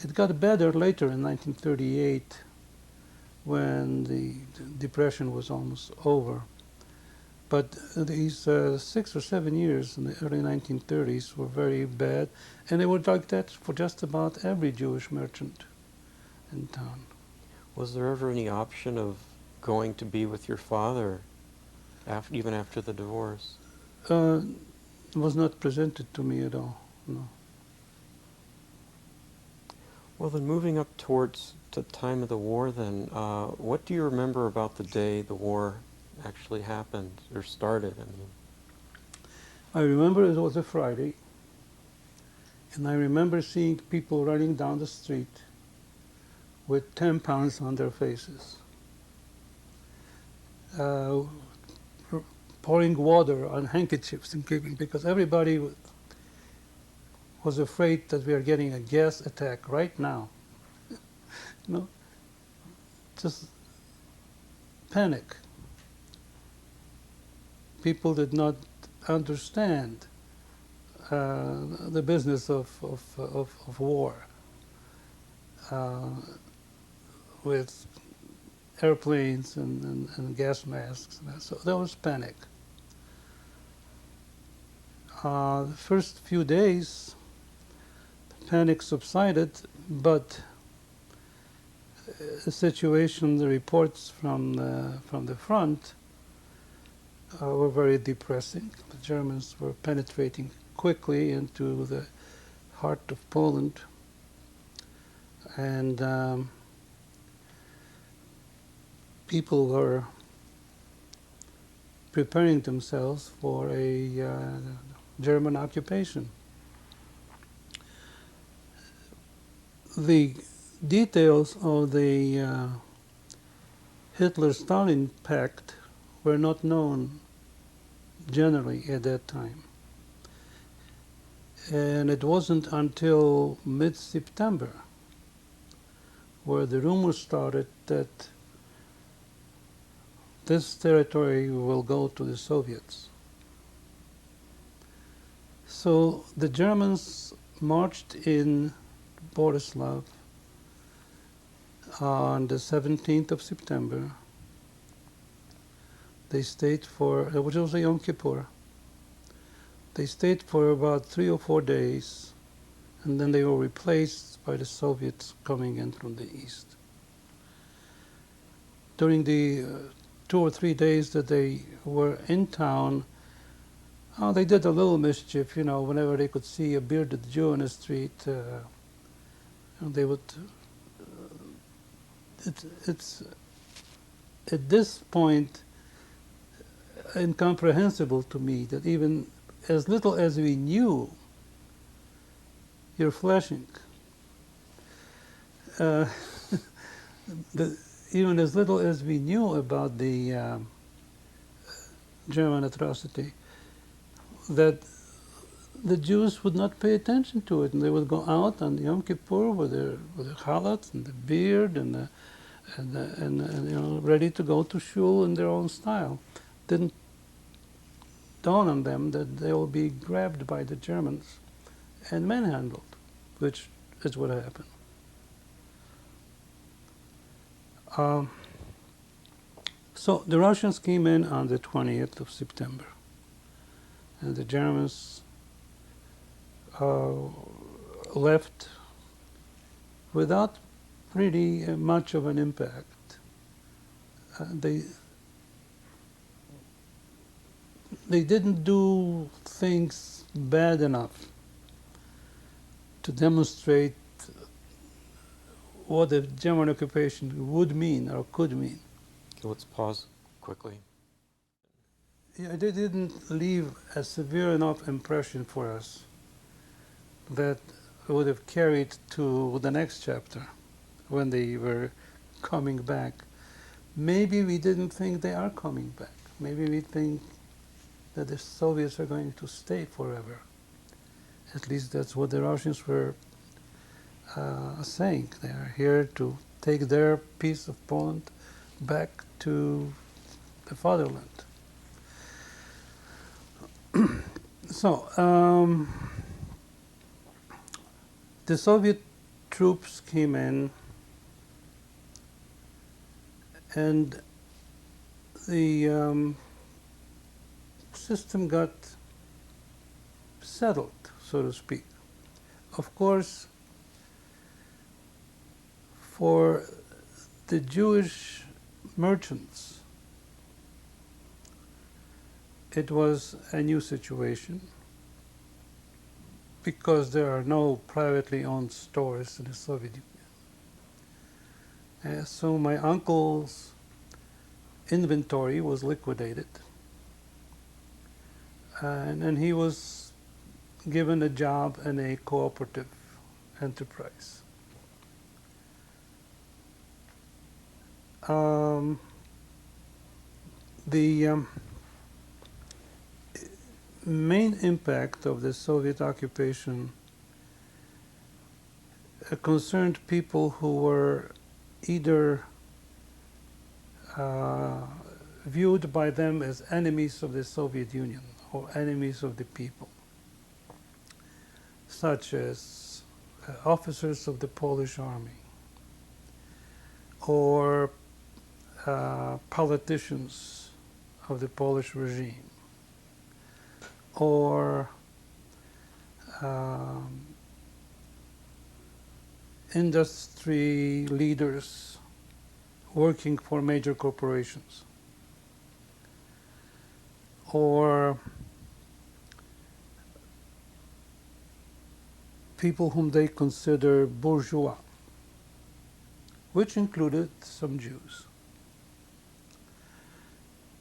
It got better later in 1938 when the Depression was almost over. But these 6 or 7 years in the early 1930s were very bad, and they were like that for just about every Jewish merchant in town. Was there ever any option of going to be with your father, even after the divorce? It was not presented to me at all, no. Well, then moving up towards the time of the war then, what do you remember about the day the war actually happened, or started, I mean? I remember it was a Friday, and I remember seeing people running down the street with 10 pounds on their faces, pouring water on handkerchiefs and giving, because everybody was afraid that we are getting a gas attack right now. You know, just panic. People did not understand the business of war with airplanes and gas masks. So there was panic. The first few days, the panic subsided, but the situation, the reports from the front were very depressing. The Germans were penetrating quickly into the heart of Poland, and people were preparing themselves for a German occupation. The details of the Hitler-Stalin pact were not known generally at that time. And it wasn't until mid-September where the rumors started that this territory will go to the Soviets. So the Germans marched in Borislav on the 17th of September. They stayed for, which was a Yom Kippur. They stayed for about 3 or 4 days, and then they were replaced by the Soviets coming in from the east. During the 2 or 3 days that they were in town, they did a little mischief, you know, whenever they could see a bearded Jew in the street, they would, it's at this point incomprehensible to me that even as little as we knew, you're flashing. Even as little as we knew about the German atrocity, that the Jews would not pay attention to it, and they would go out on Yom Kippur with their chalat and the beard and you know, ready to go to shul in their own style. Didn't dawn on them that they will be grabbed by the Germans and manhandled, which is what happened. So the Russians came in on the 20th of September, and the Germans left without really much of an impact. They didn't do things bad enough to demonstrate what the German occupation would mean or could mean. Okay, let's pause quickly. Yeah, they didn't leave a severe enough impression for us that would have carried to the next chapter when they were coming back. Maybe we didn't think they are coming back. Maybe we think that the Soviets are going to stay forever. At least that's what the Russians were saying. They are here to take their piece of Poland back to the fatherland. So the Soviet troops came in, and the system got settled, so to speak. Of course, for the Jewish merchants, it was a new situation because there are no privately owned stores in the Soviet Union. So my uncle's inventory was liquidated, and then he was given a job in a cooperative enterprise. The main impact of the Soviet occupation concerned people who were either viewed by them as enemies of the Soviet Union or enemies of the people, such as officers of the Polish army or politicians of the Polish regime, or industry leaders working for major corporations, or people whom they consider bourgeois, which included some Jews.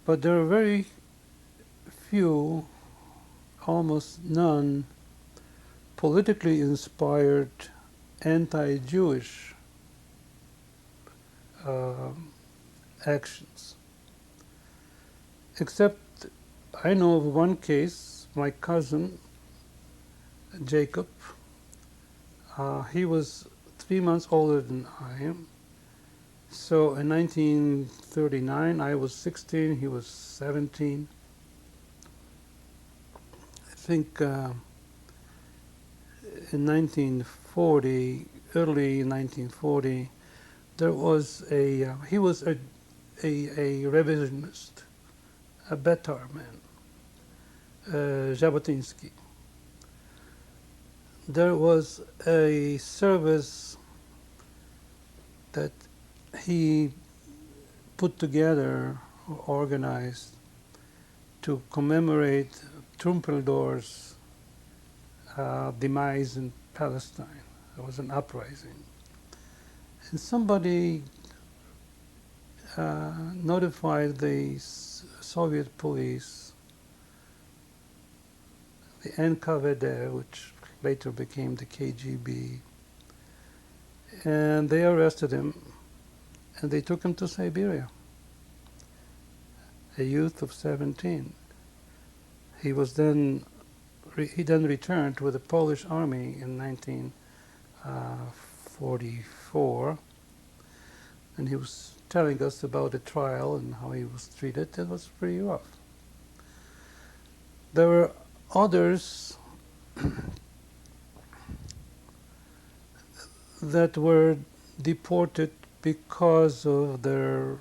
But there are very few, almost none, politically inspired anti-Jewish actions. Except I know of one case, my cousin, Jacob. He was 3 months older than I am. So in 1939, I was 16, he was 17. I think in 1940, early 1940, there was he was a revisionist, a Betar man, Jabotinsky. There was a service that he put together, or organized, to commemorate Trumpeldor's demise in Palestine. There was an uprising. And somebody notified the Soviet police, the NKVD, which later became the KGB, and they arrested him, and they took him to Siberia, a youth of 17. He then returned with the Polish army in 1944, and he was telling us about the trial and how he was treated. It was pretty rough. There were others that were deported because of their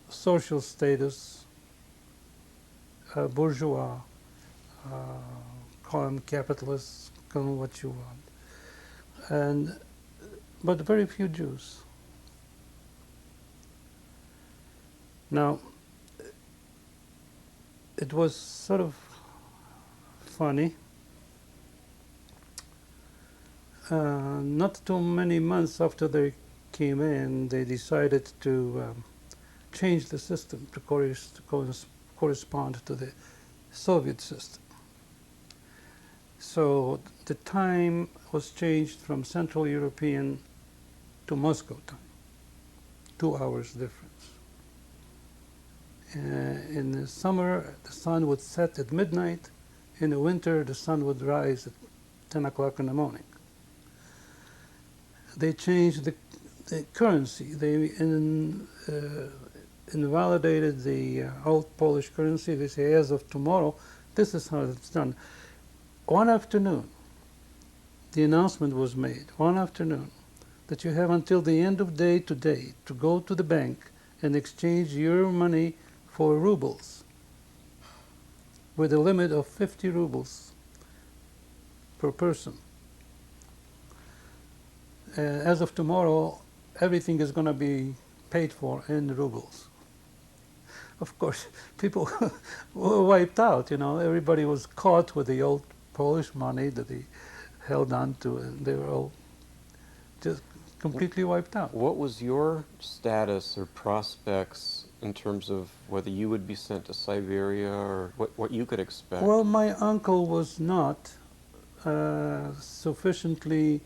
social status, bourgeois, call them capitalists, call them what you want, but very few Jews. Now, it was sort of funny. Not too many months after they came in, they decided to change the system to correspond to the Soviet system. So the time was changed from Central European to Moscow time, 2 hours difference. In the summer, the sun would set at midnight. In the winter, the sun would rise at 10 o'clock in the morning. They changed the currency. They invalidated the old Polish currency. They say, as of tomorrow, this is how it's done. One afternoon, the announcement was made one afternoon that you have until the end of day today to go to the bank and exchange your money for rubles with a limit of 50 rubles per person. As of tomorrow, everything is going to be paid for in rubles. Of course, people were wiped out, you know. Everybody was caught with the old Polish money that they held on to, and they were all just completely wiped out. What was your status or prospects in terms of whether you would be sent to Siberia or what you could expect? Well, my uncle was not sufficiently,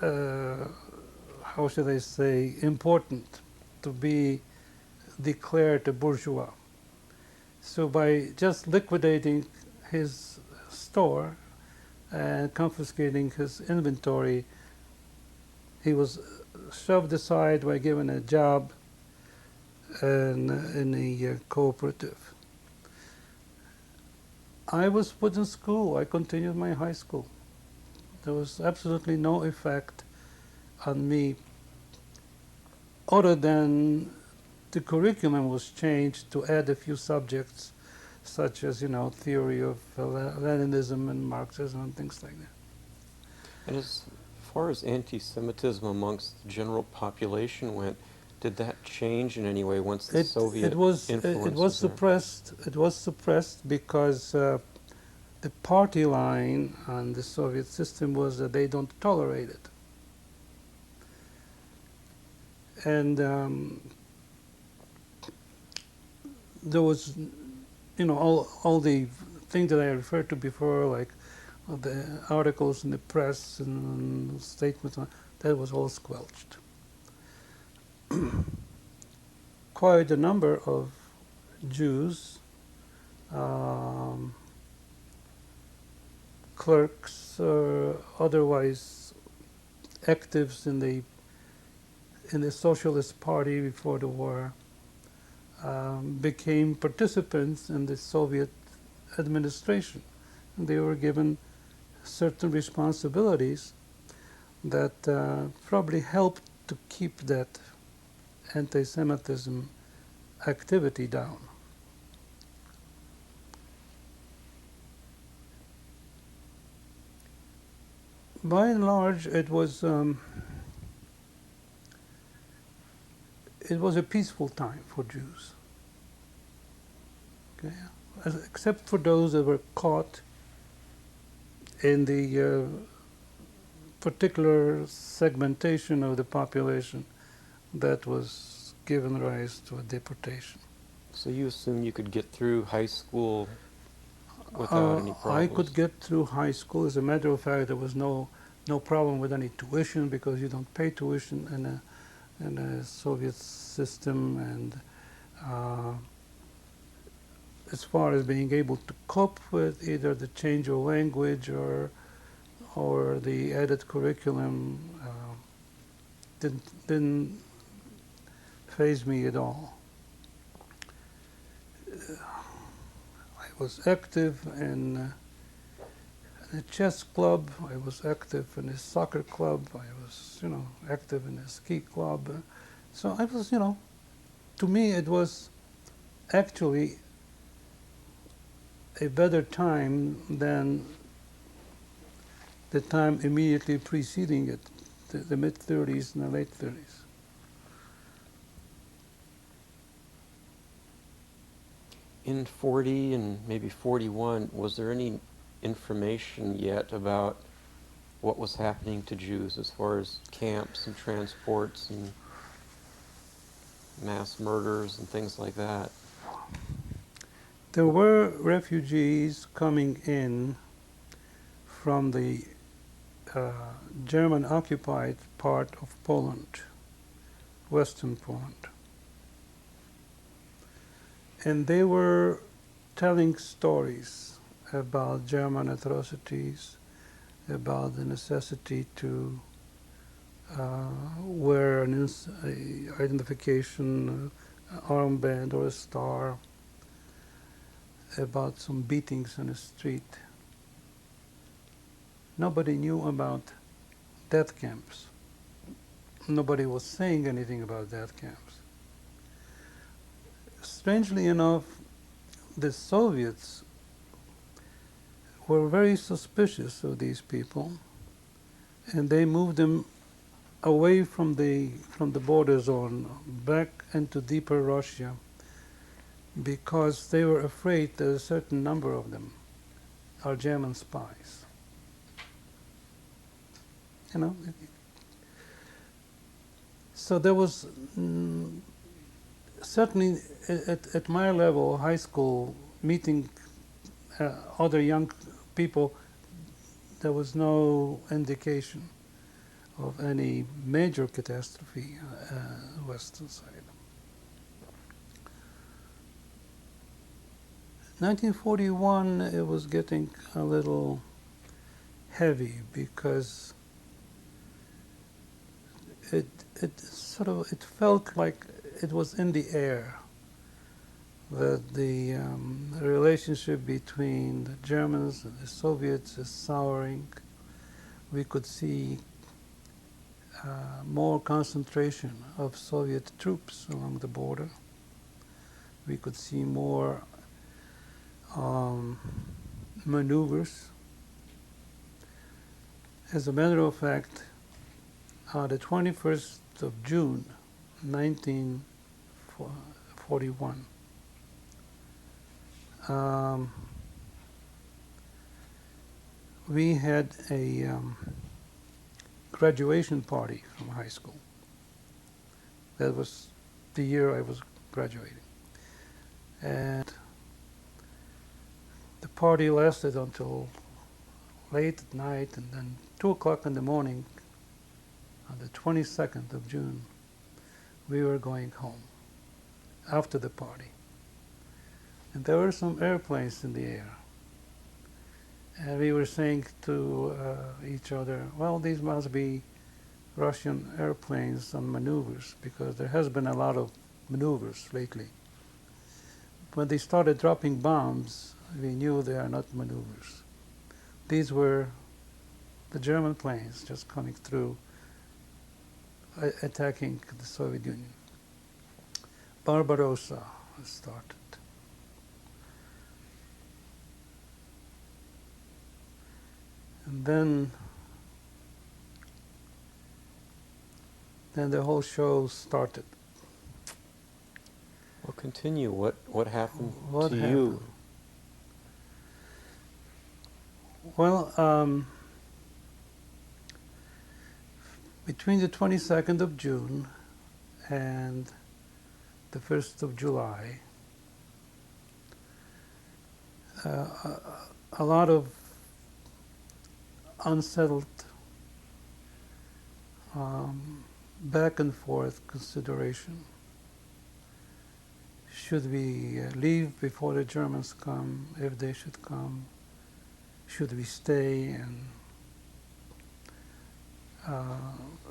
how should I say, important to be declared a bourgeois. So by just liquidating his store and confiscating his inventory, he was shoved aside by given a job in a cooperative. I was put in school. I continued my high school. There was absolutely no effect on me other than the curriculum was changed to add a few subjects such as, you know, theory of Leninism and Marxism and things like that. And as far as anti-Semitism amongst the general population went, did that change in any way once the Soviet influence it was there? suppressed. It was suppressed because the party line on the Soviet system was that they don't tolerate it. And there was, you know, all the things that I referred to before, like the articles in the press and statements, that was all squelched. Quite a number of Jews, clerks or otherwise actives in the Socialist Party before the war, became participants in the Soviet administration. And they were given certain responsibilities that probably helped to keep that anti-Semitism activity down. By and large, it was a peaceful time for Jews. Okay? Except for those that were caught in the particular segmentation of the population that was given rise to a deportation. So you assume you could get through high school without any problems? I could get through high school. As a matter of fact, there was no problem with any tuition because you don't pay tuition in a Soviet system. And as far as being able to cope with either the change of language or the added curriculum, didn't faze me at all. I was active in a chess club. I was active in a soccer club. I was, you know, active in a ski club. So I was, you know, to me it was actually a better time than the time immediately preceding it, the mid-30s and the late 30s. In 40 and maybe 41, was there any information yet about what was happening to Jews as far as camps and transports and mass murders and things like that? There were refugees coming in from the German-occupied part of Poland, Western Poland. And they were telling stories about German atrocities, about the necessity to wear an identification armband or a star, about some beatings on the street. nobody knew about death camps. Nobody was saying anything about death camps. Strangely enough, the Soviets were very suspicious of these people, and they moved them away from the border zone back into deeper Russia because they were afraid that a certain number of them are German spies. You know, so there was certainly at my level, high school, meeting other young people, there was no indication of any major catastrophe western side. 1941, it was getting a little heavy because it felt like it was in the air that the relationship between the Germans and the Soviets is souring. We could see more concentration of Soviet troops along the border. We could see more maneuvers. As a matter of fact, the 21st of June, 1941, we had a graduation party from high school. That was the year I was graduating. And the party lasted until late at night, and then 2 o'clock in the morning, on the 22nd of June, we were going home after the party. And there were some airplanes in the air. And we were saying to each other, well, these must be Russian airplanes on maneuvers, because there has been a lot of maneuvers lately. When they started dropping bombs, we knew they are not maneuvers. These were the German planes just coming through, attacking the Soviet Union. Barbarossa started. And then the whole show started. Well, continue. What happened What to happened? you? Well, between the 22nd of June and the 1st of July, a lot of unsettled back and forth consideration. Should we leave before the Germans come, if they should come? Should we stay and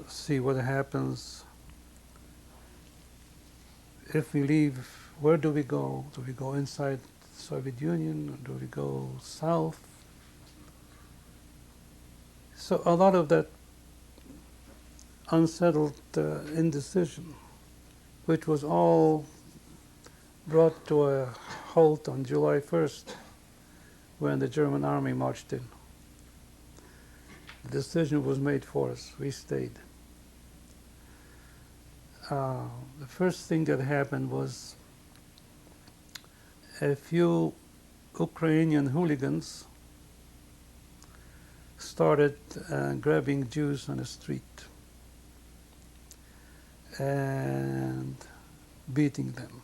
see what happens? If we leave, where do we go? Do we go inside the Soviet Union, or do we go south? So a lot of that unsettled indecision, which was all brought to a halt on July 1st when the German army marched in. The decision was made for us. We stayed. The first thing that happened was a few Ukrainian hooligans started grabbing Jews on the street and beating them.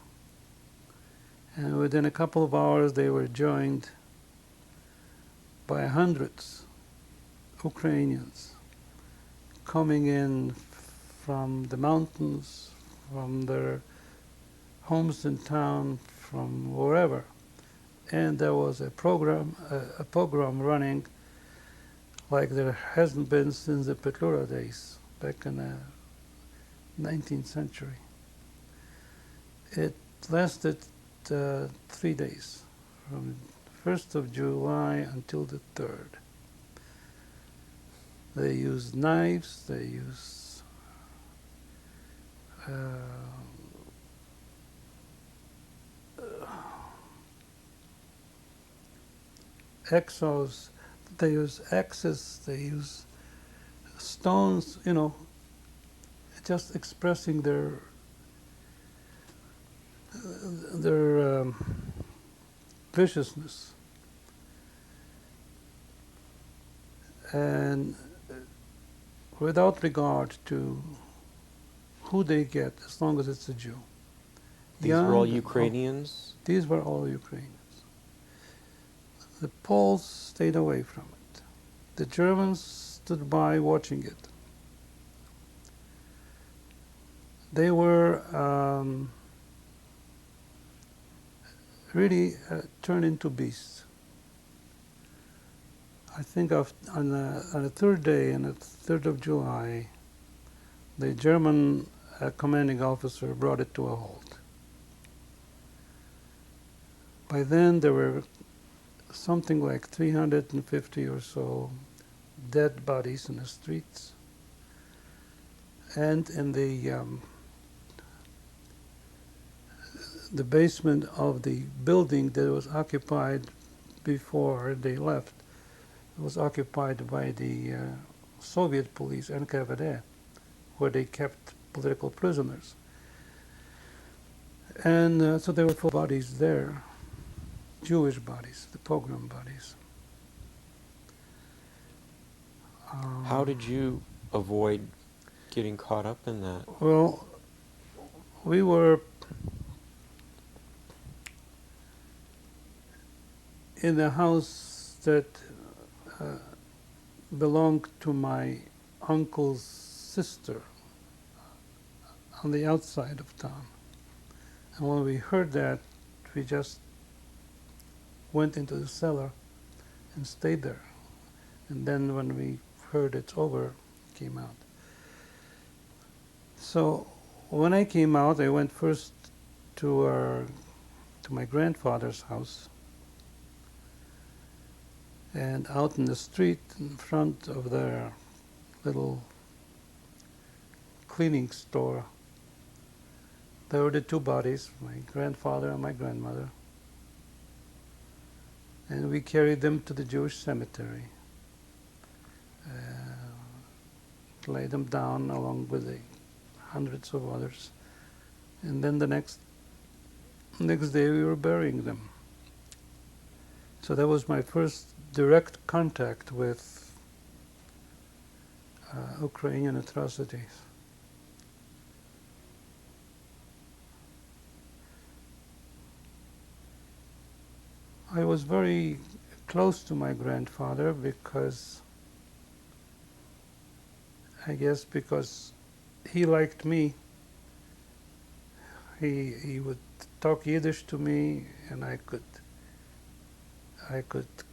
And within a couple of hours, they were joined by hundreds of Ukrainians coming in from the mountains, from their homes in town, from wherever. And there was a pogrom running like there hasn't been since the Petlura days, back in the 19th century. It lasted 3 days, from the 1st of July until the 3rd. They use knives, they use exos, they use axes, they use stones, just expressing their viciousness. And without regard to who they get, as long as it's a Jew. These were all Ukrainians? These were all Ukrainians. The Poles stayed away from it. The Germans stood by watching it. They were really turned into beasts. I think on the third day, on the 3rd of July, the German commanding officer brought it to a halt. By then, there were something like 350 or so dead bodies in the streets. And in the basement of the building that was occupied before they left, it was occupied by the Soviet police, NKVD, where they kept political prisoners. And so there were full bodies there, Jewish bodies, the pogrom bodies. How did you avoid getting caught up in that? Well, we were in a house that belonged to my uncle's sister on the outside of town. And when we heard that, we just went into the cellar and stayed there. And then when we heard it's over, came out. So when I came out, I went first to my grandfather's house. And out in the street in front of their little cleaning store, there were the two bodies, my grandfather and my grandmother. And we carried them to the Jewish cemetery, laid them down along with the hundreds of others. And then the next day we were burying them. So that was my first direct contact with Ukrainian atrocities. I was very close to my grandfather because he liked me. He would talk Yiddish to me, and I could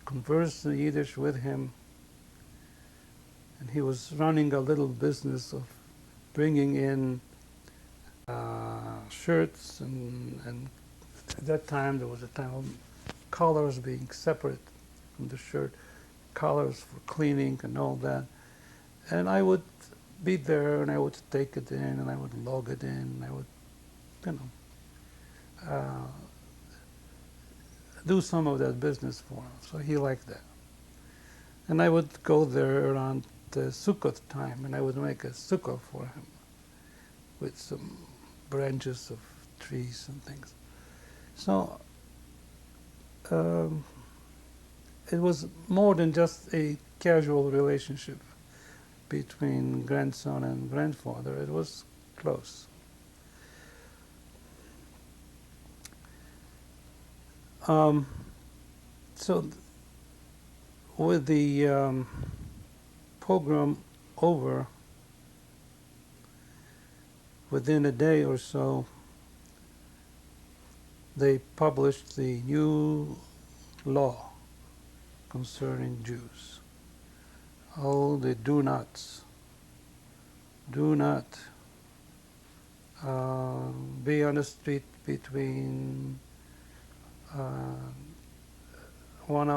converse in Yiddish with him. And he was running a little business of bringing in shirts, and at that time there was a time of collars being separate from the shirt, collars for cleaning and all that. And I would be there, and I would take it in, and I would log it in, and I would, do some of that business for him. So he liked that. And I would go there around Sukkot time, and I would make a sukkah for him with some branches of trees and things. So it was more than just a casual relationship between grandson and grandfather. It was close. So with the pogrom over, within a day or so, they published the new law concerning Jews. Oh, the do nots. Do not be on the street between 1 hour